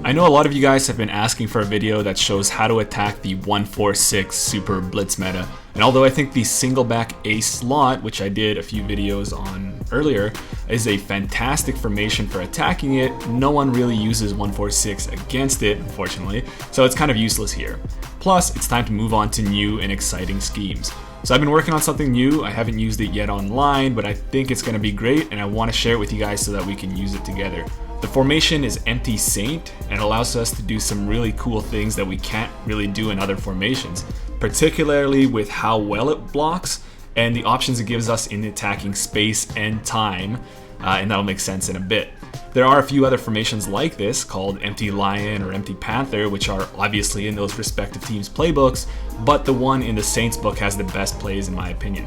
I know a lot of you guys have been asking for a video that shows how to attack the 1-4-6 super blitz meta, and although I think the single back A slot, which I did a few videos on earlier, is a fantastic formation for attacking it, no one really uses 1-4-6 against it, unfortunately, so it's kind of useless here. Plus, it's time to move on to new and exciting schemes. So I've been working on something new. I haven't used it yet online, but I think it's going to be great, and I want to share it with you guys so that we can use it together. The formation is Empty Saint and allows us to do some really cool things that we can't really do in other formations, particularly with how well it blocks and the options it gives us in attacking space and time, and that'll make sense in a bit. There are a few other formations like this called Empty Lion or Empty Panther, which are obviously in those respective teams' playbooks, but the one in the Saints book has the best plays in my opinion.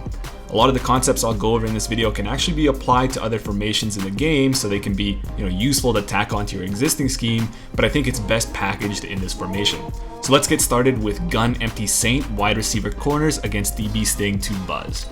A lot of the concepts I'll go over in this video can actually be applied to other formations in the game, so they can be useful to tack onto your existing scheme, but I think it's best packaged in this formation. So let's get started with Gun Empty Saint wide receiver corners against DB Sting to Buzz.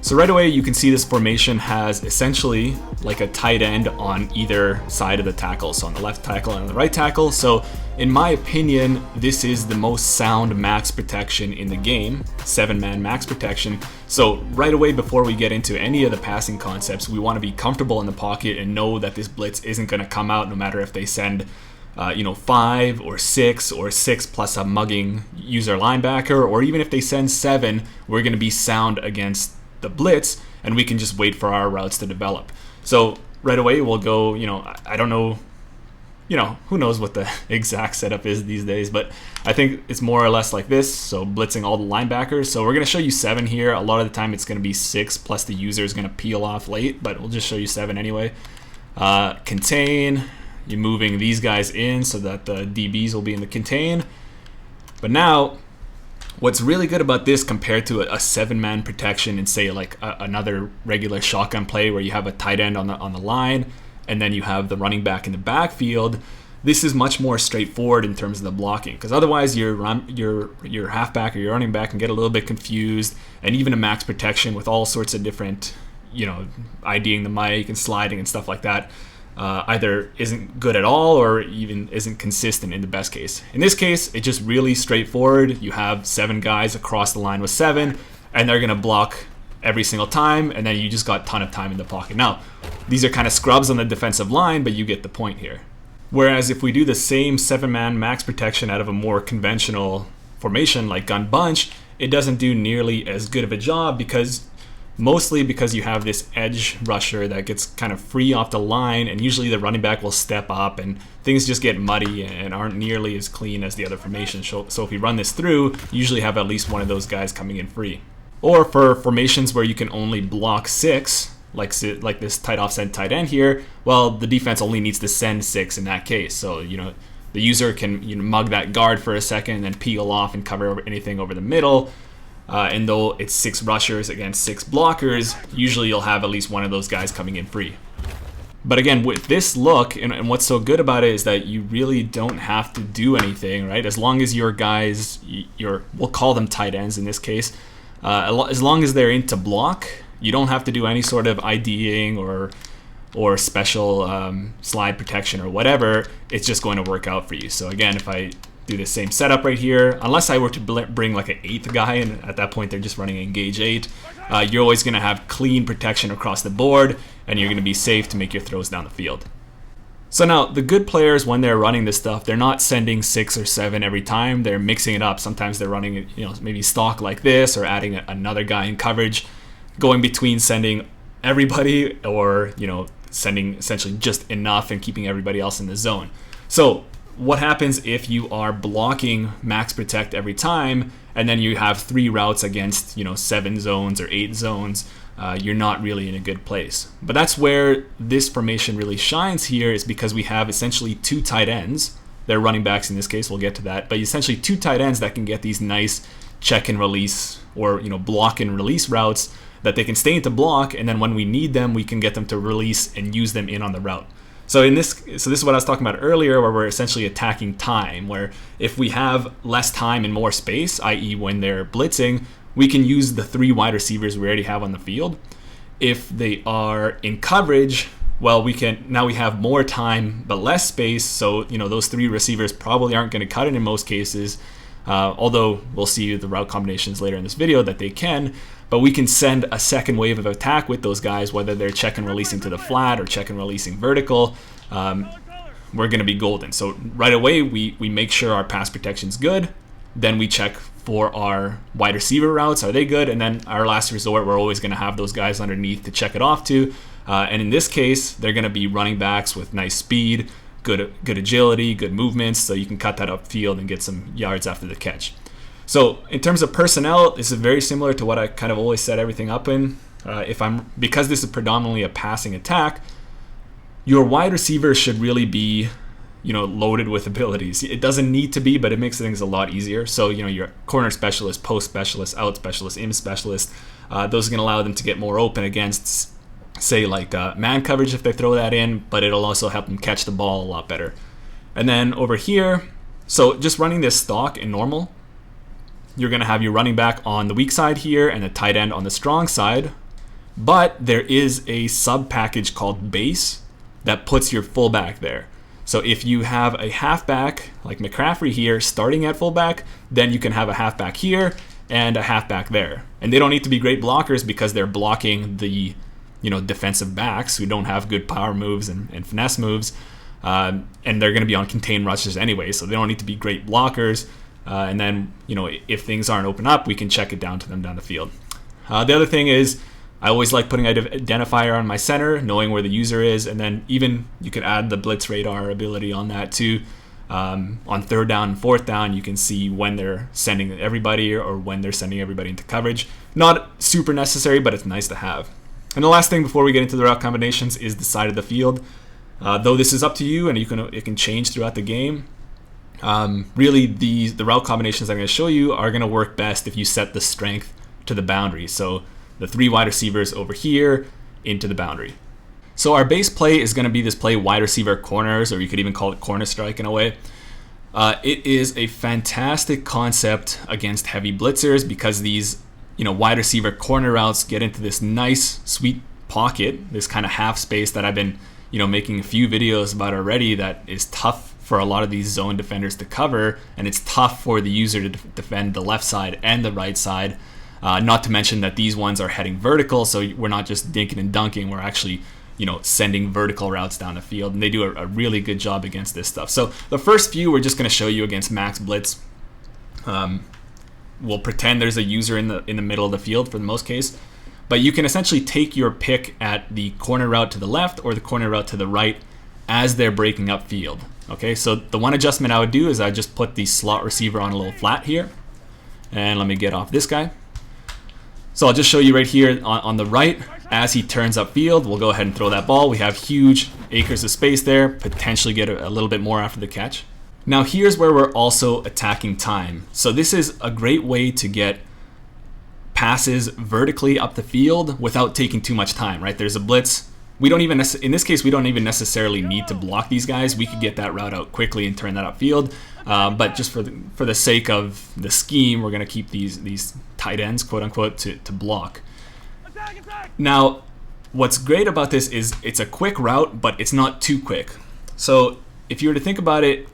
So right away you can see this formation has essentially like a tight end on either side of the tackle, so on the left tackle and on the right tackle. So in my opinion, this is the most sound max protection in the game, 7-man max protection. So right away before we get into any of the passing concepts, we want to be comfortable in the pocket and know that this blitz isn't going to come out no matter if they send 5 or 6 or 6 plus a mugging user linebacker, or even if they send 7, we're going to be sound against the blitz and we can just wait for our routes to develop. So right away we'll go, I don't know, who knows what the exact setup is these days, but I think it's more or less like this. So blitzing all the linebackers. So we're going to show you 7 here. A lot of the time it's going to be 6 plus the user is going to peel off late, but we'll just show you 7 anyway. Contain, you're moving these guys in so that the DBs will be in the contain. But now what's really good about this compared to a 7-man protection and say like another regular shotgun play where you have a tight end on the line and then you have the running back in the backfield, this is much more straightforward in terms of the blocking, because otherwise your halfback or your running back can get a little bit confused, and even a max protection with all sorts of different IDing the mic and sliding and stuff like that either isn't good at all or even isn't consistent in the best case. In this case, it's just really straightforward. You have 7 guys across the line with 7, and they're going to block every single time, and then you just got a ton of time in the pocket. Now, these are kind of scrubs on the defensive line, but you get the point here. Whereas if we do the same 7-man max protection out of a more conventional formation like gun bunch, it doesn't do nearly as good of a job, mostly because you have this edge rusher that gets kind of free off the line, and usually the running back will step up and things just get muddy and aren't nearly as clean as the other formations. So if you run this through, you usually have at least one of those guys coming in free. Or for formations where you can only block 6, like this tight offset tight end here, well, the defense only needs to send 6 in that case. So the user can mug that guard for a second and then peel off and cover anything over the middle. And though it's 6 rushers against 6 blockers, usually you'll have at least one of those guys coming in free. But again, with this look, and what's so good about it is that you really don't have to do anything, right? As long as your guys, we'll call them tight ends in this case, as long as they're into block, you don't have to do any sort of IDing or special slide protection or whatever. It's just going to work out for you. So again, if I do the same setup right here, unless I were to bring like an 8th guy, and at that point they're just running engage 8, you're always going to have clean protection across the board, and you're going to be safe to make your throws down the field. So now, the good players, when they're running this stuff, they're not sending 6 or 7 every time. They're mixing it up. Sometimes they're running maybe stock like this, or adding another guy in coverage, going between sending everybody or sending essentially just enough and keeping everybody else in the zone. So what happens if you are blocking max protect every time and then you have 3 routes against 7 zones or 8 zones? You're not really in a good place. But that's where this formation really shines here, is because we have essentially 2 tight ends. They're running backs in this case, we'll get to that, but essentially 2 tight ends that can get these nice check and release or block and release routes that they can stay into block, and then when we need them, we can get them to release and use them in on the route. So this is what I was talking about earlier, where we're essentially attacking time, where if we have less time and more space, i.e. when they're blitzing, we can use the 3 wide receivers we already have on the field. If they are in coverage, well, we have more time but less space, so those three receivers probably aren't going to cut it in most cases, although we'll see the route combinations later in this video that they can. But we can send a second wave of attack with those guys, whether they're check and releasing to the flat or check and releasing vertical. We're going to be golden. So right away we make sure our pass protection's good, then we check for our wide receiver routes, are they good? And then our last resort, we're always going to have those guys underneath to check it off to. And in this case, they're going to be running backs with nice speed, good agility, good movements, so you can cut that upfield and get some yards after the catch. So in terms of personnel, this is very similar to what I kind of always set everything up in. Because this is predominantly a passing attack, your wide receiver should really be loaded with abilities. It doesn't need to be, but it makes things a lot easier. So, your corner specialist, post specialist, out specialist, in specialist, those are going to allow them to get more open against, say, like man coverage if they throw that in, but it'll also help them catch the ball a lot better. And then over here, so just running this stock in normal, you're going to have your running back on the weak side here and a tight end on the strong side, but there is a sub package called base that puts your fullback there. So if you have a halfback like McCaffrey here starting at fullback, then you can have a halfback here and a halfback there. And they don't need to be great blockers because they're blocking the defensive backs who don't have good power moves and finesse moves. And they're going to be on contained rushes anyway, so they don't need to be great blockers. And then, if things aren't open up, we can check it down to them down the field. The other thing is, I always like putting an identifier on my center, knowing where the user is, and then even you could add the blitz radar ability on that too. On third down and fourth down, you can see when they're sending everybody or when they're sending everybody into coverage. Not super necessary, but it's nice to have. And the last thing before we get into the route combinations is the side of the field. Though this is up to you and it can change throughout the game. Really, the route combinations I'm going to show you are going to work best if you set the strength to the boundary. So the three wide receivers over here into the boundary. So our base play is going to be this play wide receiver corners, or you could even call it corner strike in a way. It is a fantastic concept against heavy blitzers because these wide receiver corner routes get into this nice sweet pocket, this kind of half space that I've been making a few videos about already, that is tough for a lot of these zone defenders to cover, and it's tough for the user to defend the left side and the right side. Not to mention that these ones are heading vertical, so we're not just dinking and dunking, we're actually sending vertical routes down the field, and they do a really good job against this stuff. So the first few we're just going to show you against max blitz. We'll pretend there's a user in the middle of the field for the most case, but you can essentially take your pick at the corner route to the left or the corner route to the right as they're breaking up field. Okay, so the one adjustment I would do is I just put the slot receiver on a little flat here, and let me get off this guy. So I'll just show you right here on the right, as he turns upfield, we'll go ahead and throw that ball. We have huge acres of space there, potentially get a little bit more after the catch. Now here's where we're also attacking time. So this is a great way to get passes vertically up the field without taking too much time, right? There's a blitz. We don't even, in this case, we don't even necessarily need to block these guys. We could get that route out quickly and turn that upfield. But just for the sake of the scheme, we're going to keep these tight ends, quote unquote, to block. Now, what's great about this is it's a quick route, but it's not too quick. So if you were to think about it,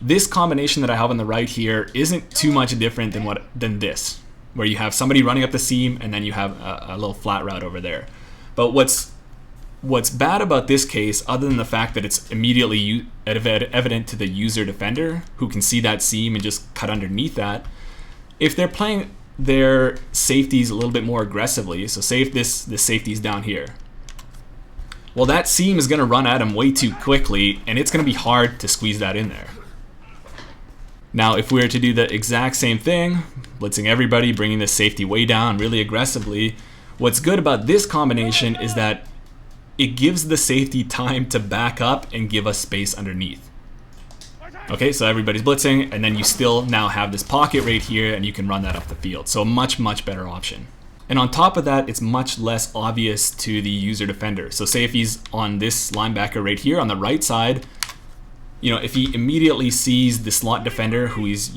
this combination that I have on the right here isn't too much different than this, where you have somebody running up the seam and then you have a little flat route over there. But what's bad about this case, other than the fact that it's immediately evident to the user defender who can see that seam and just cut underneath that, if they're playing their safeties a little bit more aggressively, so say if this safety's down here, well, that seam is going to run at him way too quickly, and it's going to be hard to squeeze that in there. Now, if we were to do the exact same thing, blitzing everybody, bringing the safety way down really aggressively, what's good about this combination is that it gives the safety time to back up and give us space underneath. Okay, so everybody's blitzing, and then you still now have this pocket right here, and you can run that up the field. So much, much better option. And on top of that, it's much less obvious to the user defender. So say if he's on this linebacker right here on the right side, if he immediately sees the slot defender who he's,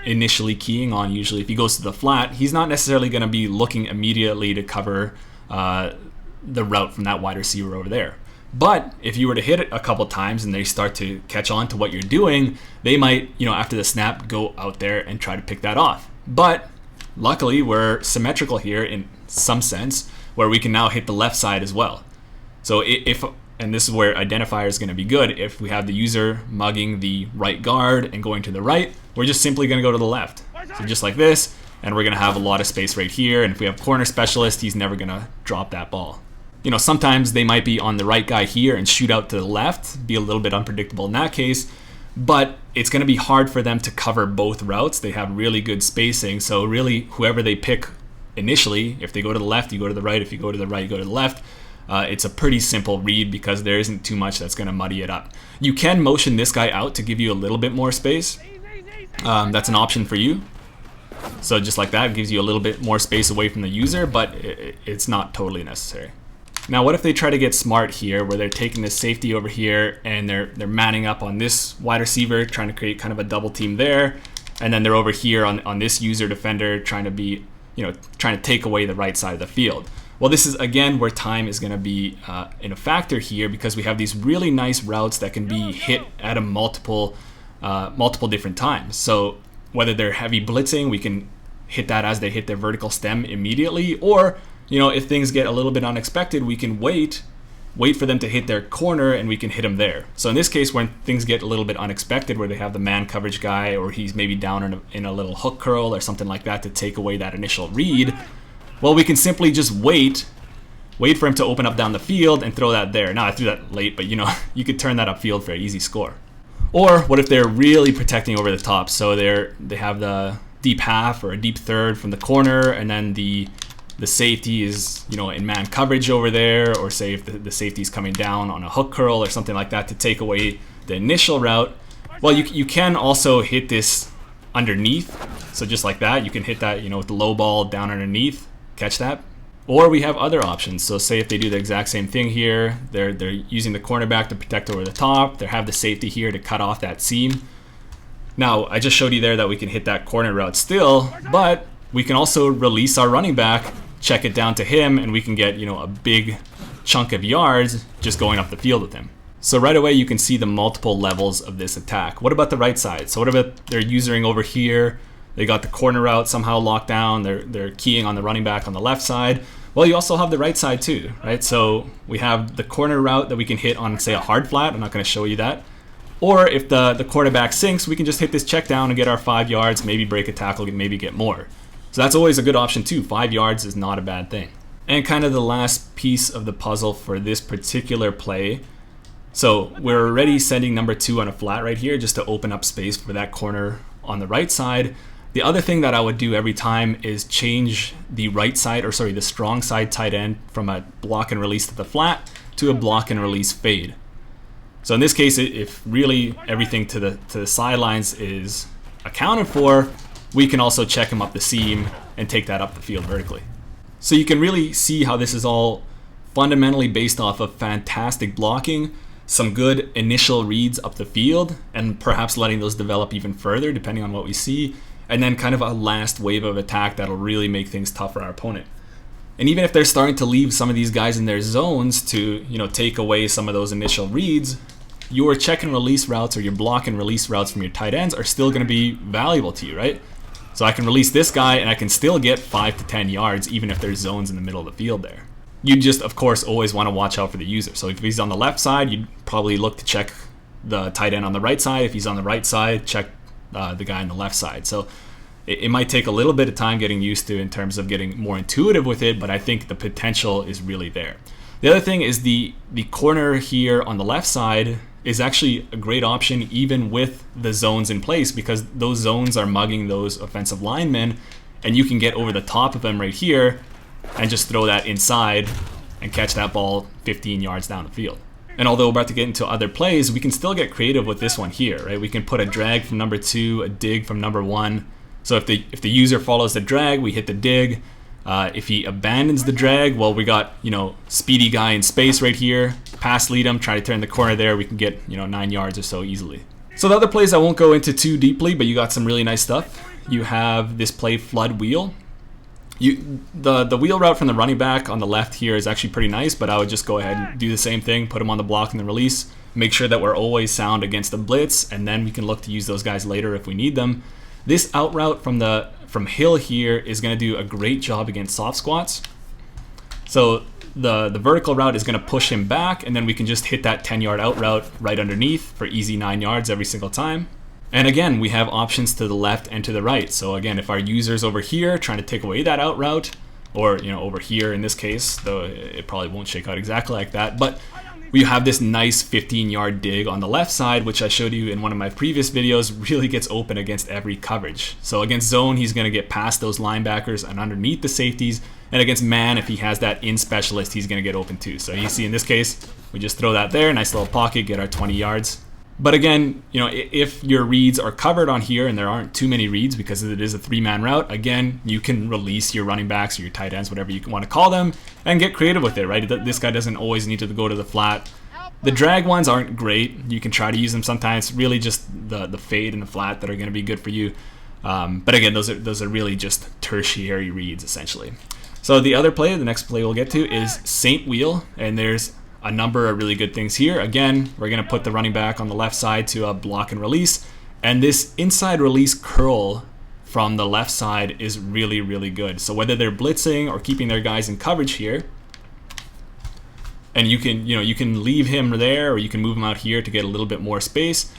initially keying on, usually if he goes to the flat, he's not necessarily going to be looking immediately to cover the route from that wide receiver over there. But if you were to hit it a couple times and they start to catch on to what you're doing, they might, after the snap, go out there and try to pick that off. But luckily, we're symmetrical here in some sense, where we can now hit the left side as well. So and this is where identifier is going to be good, if we have the user mugging the right guard and going to the right, we're just simply going to go to the left. So just like this, and we're going to have a lot of space right here. And if we have corner specialist, he's never going to drop that ball. Sometimes they might be on the right guy here and shoot out to the left, be a little bit unpredictable in that case, but it's going to be hard for them to cover both routes. They have really good spacing, so really whoever they pick initially, if they go to the left, you go to the right, if you go to the right, you go to the left. It's a pretty simple read because there isn't too much that's going to muddy it up. You can motion this guy out to give you a little bit more space. That's an option for you. So just like that, it gives you a little bit more space away from the user, but it's not totally necessary. Now, what if they try to get smart here, where they're taking this safety over here and they're manning up on this wide receiver, trying to create kind of a double team there, and then they're over here on this user defender trying to be, trying to take away the right side of the field. Well, this is again where time is going to be in a factor here, because we have these really nice routes that can be hit at a multiple different times. So whether they're heavy blitzing, we can hit that as they hit their vertical stem immediately, or if things get a little bit unexpected, we can wait for them to hit their corner and we can hit them there. So in this case, when things get a little bit unexpected, where they have the man coverage guy, or he's maybe down in a little hook curl or something like that to take away that initial read, well, we can simply just wait for him to open up down the field and throw that there. Now, I threw that late, but you could turn that upfield for an easy score. Or what if they're really protecting over the top? So they have the deep half or a deep third from the corner, and then the safety is in man coverage over there, or say if the safety is coming down on a hook curl or something like that to take away the initial route. Well, you can also hit this underneath. So just like that, you can hit that with the low ball down underneath, catch that. Or we have other options. So say if they do the exact same thing here, they're using the cornerback to protect over the top, they have the safety here to cut off that seam. Now, I just showed you there that we can hit that corner route still, but we can also release our running back, check it down to him, and we can get a big chunk of yards just going up the field with him. So right away you can see the multiple levels of this attack. What about the right side? So what about they're using over here? They got the corner route somehow locked down. They're keying on the running back on the left side. Well, you also have the right side too, right? So we have the corner route that we can hit on, say, a hard flat. I'm not going to show you that. Or if the quarterback sinks, we can just hit this check down and get our 5 yards, maybe break a tackle, maybe get more. So that's always a good option too. 5 yards is not a bad thing. And kind of the last piece of the puzzle for this particular play. So we're already sending number 2 on a flat right here just to open up space for that corner on the right side. The other thing that I would do every time is change the the strong side tight end from a block and release to the flat to a block and release fade. So in this case, if really everything to the sidelines is accounted for, we can also check him up the seam and take that up the field vertically. So you can really see how this is all fundamentally based off of fantastic blocking, some good initial reads up the field, and perhaps letting those develop even further depending on what we see, and then kind of a last wave of attack that'll really make things tough for our opponent. And even if they're starting to leave some of these guys in their zones to take away some of those initial reads, your check and release routes or your block and release routes from your tight ends are still going to be valuable to you, right? So I can release this guy and I can still get 5 to 10 yards even if there's zones in the middle of the field there. You just, of course, always want to watch out for the user. So if he's on the left side, you'd probably look to check the tight end on the right side. If he's on the right side, check the guy on the left side. So it might take a little bit of time getting used to in terms of getting more intuitive with it, but I think the potential is really there. The other thing is the corner here on the left side is actually a great option even with the zones in place, because those zones are mugging those offensive linemen, and you can get over the top of them right here and just throw that inside and catch that ball 15 yards down the field. And although we're about to get into other plays, we can still get creative with this one here, right? We can put a drag from number 2, a dig from number 1. So if the user follows the drag, we hit the dig. If he abandons the drag, well, we got speedy guy in space right here. Pass lead him, try to turn the corner there. We can get 9 yards or so easily. So the other plays I won't go into too deeply, but you got some really nice stuff. You have this play flood wheel. The wheel route from the running back on the left here is actually pretty nice, but I would just go ahead and do the same thing, put him on the block and the release, make sure that we're always sound against the blitz, and then we can look to use those guys later if we need them. This out route from Hill here is going to do a great job against soft squats. So the vertical route is going to push him back, and then we can just hit that 10-yard out route right underneath for easy 9 yards every single time. And again, we have options to the left and to the right. So again, if our user's over here trying to take away that out route, or over here in this case, though it probably won't shake out exactly like that, but we have this nice 15-yard dig on the left side, which I showed you in one of my previous videos, really gets open against every coverage. So against zone, he's going to get past those linebackers and underneath the safeties. And against man, if he has that in specialist, he's going to get open too. So you see in this case, we just throw that there, nice little pocket, get our 20 yards. But again, if your reads are covered on here and there aren't too many reads because it is a 3-man route, again, you can release your running backs or your tight ends, whatever you want to call them, and get creative with it, right? This guy doesn't always need to go to the flat. The drag ones aren't great. You can try to use them sometimes. Really just the fade and the flat that are going to be good for you. But again, those are really just tertiary reads, essentially. So the other play, the next play we'll get to, is Saint Wheel, and there's a number of really good things here. Again, we're going to put the running back on the left side to block and release. And this inside release curl from the left side is really, really good. So whether they're blitzing or keeping their guys in coverage here, and you can leave him there or you can move him out here to get a little bit more space.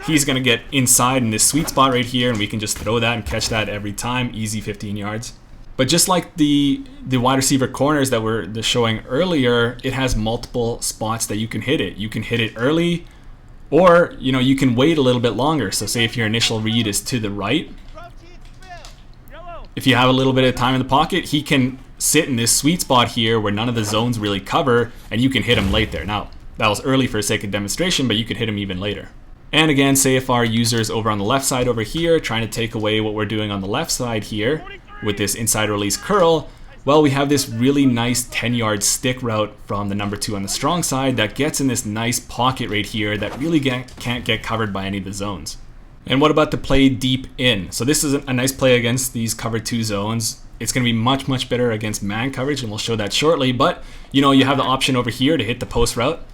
He's going to get inside in this sweet spot right here, and we can just throw that and catch that every time. Easy 15 yards. But just like the wide receiver corners that we're showing earlier, it has multiple spots that you can hit it. You can hit it early, or you can wait a little bit longer. So say if your initial read is to the right, if you have a little bit of time in the pocket, he can sit in this sweet spot here where none of the zones really cover, and you can hit him late there. Now, that was early for the sake of demonstration, but you could hit him even later. And again, say if our user is over on the left side over here, trying to take away what we're doing on the left side here with this inside release curl, well, we have this really nice 10-yard stick route from the number 2 on the strong side that gets in this nice pocket right here that really can't get covered by any of the zones. And what about the play deep in? So this is a nice play against these cover 2 zones. It's going to be much, much better against man coverage, and we'll show that shortly. But, you have the option over here to hit the post route.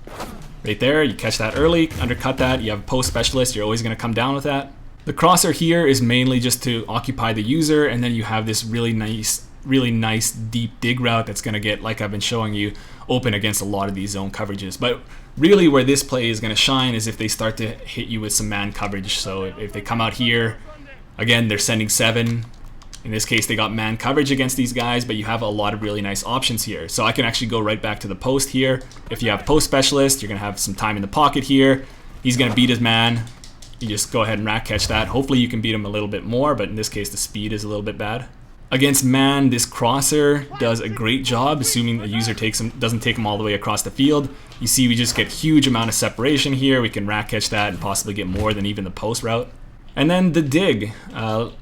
Right there, you catch that early, undercut that. You have a post specialist, you're always going to come down with that. The crosser here is mainly just to occupy the user, and then you have this really nice deep dig route that's going to get, like I've been showing you, open against a lot of these zone coverages. But really where this play is going to shine is if they start to hit you with some man coverage. So if they come out here, again, they're sending 7. In this case, they got man coverage against these guys, but you have a lot of really nice options here. So I can actually go right back to the post here. If you have post specialist, you're going to have some time in the pocket here. He's going to beat his man. You just go ahead and rack catch that. Hopefully you can beat him a little bit more, but in this case, the speed is a little bit bad. Against man, this crosser does a great job, assuming the user doesn't take him all the way across the field. You see we just get huge amount of separation here. We can rack catch that and possibly get more than even the post route. And then the dig,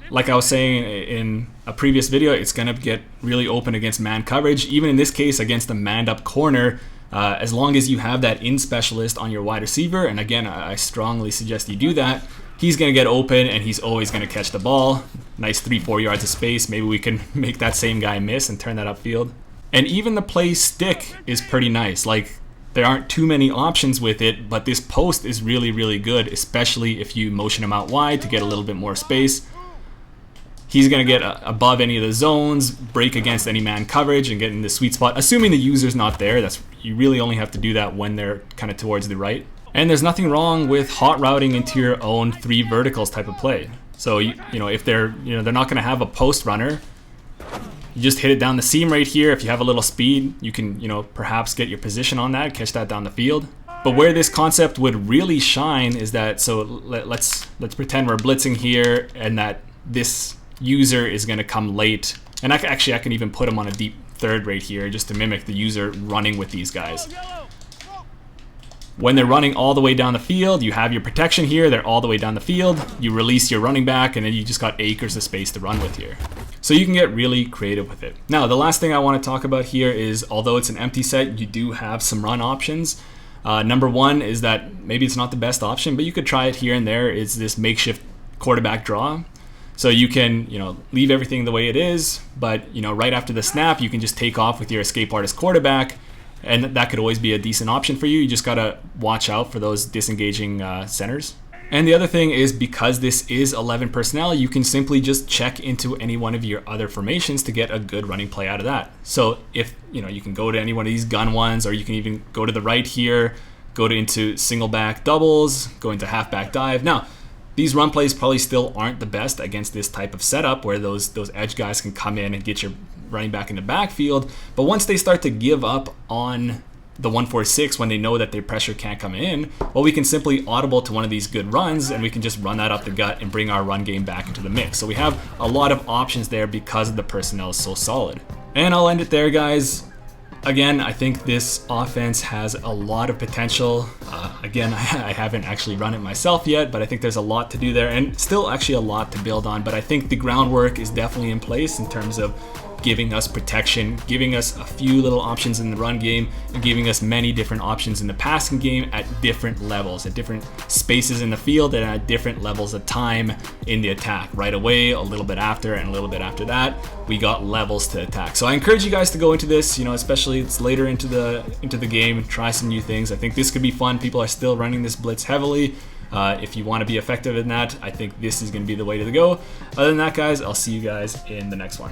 like I was saying in a previous video, it's going to get really open against man coverage. Even in this case, against the manned up corner, as long as you have that in specialist on your wide receiver, and again, I strongly suggest you do that, he's going to get open and he's always going to catch the ball. Nice 3-4 yards of space. Maybe we can make that same guy miss and turn that upfield. And even the play stick is pretty nice. Like, there aren't too many options with it, but this post is really, really good, especially if you motion him out wide to get a little bit more space. He's going to get above any of the zones, break against any man coverage, and get in the sweet spot. Assuming the user's not there, you really only have to do that when they're kind of towards the right. And there's nothing wrong with hot routing into your own 3 verticals type of play. So if they're not going to have a post runner, you just hit it down the seam right here. If you have a little speed, you can perhaps get your position on that, catch that down the field. But where this concept would really shine is that, so let's pretend we're blitzing here and that this user is going to come late. And I can even put him on a deep third right here just to mimic the user running with these guys. When they're running all the way down the field, you have your protection here, they're all the way down the field, you release your running back, and then you just got acres of space to run with here. So you can get really creative with it. Now, the last thing I want to talk about here is, although it's an empty set, you do have some run options. Number one is that maybe it's not the best option, but you could try it here and there, is this makeshift quarterback draw. So you can, leave everything the way it is, but, right after the snap, you can just take off with your escape artist quarterback, and that could always be a decent option for you. You just got to watch out for those disengaging centers. And the other thing is, because this is 11 personnel, you can simply just check into any one of your other formations to get a good running play out of that. So if, you can go to any one of these gun ones, or you can even go to the right here, go into single back doubles, go into halfback dive. Now, these run plays probably still aren't the best against this type of setup where those edge guys can come in and get your running back in the backfield. But once they start to give up on the 1-4-6 when they know that their pressure can't come in, well, we can simply audible to one of these good runs, and we can just run that up the gut and bring our run game back into the mix. So we have a lot of options there because the personnel is so solid. And I'll end it there, guys. Again, I think this offense has a lot of potential. Again, I haven't actually run it myself yet, but I think there's a lot to do there, and still actually a lot to build on. But I think the groundwork is definitely in place in terms of giving us protection, giving us a few little options in the run game, and giving us many different options in the passing game at different levels, at different spaces in the field, and at different levels of time in the attack. Right away, a little bit after, and a little bit after that, we got levels to attack. So I encourage you guys to go into this, especially it's later into the game, try some new things. I think this could be fun. People are still running this blitz heavily. If you want to be effective in that, I think this is going to be the way to go. Other than that, guys, I'll see you guys in the next one.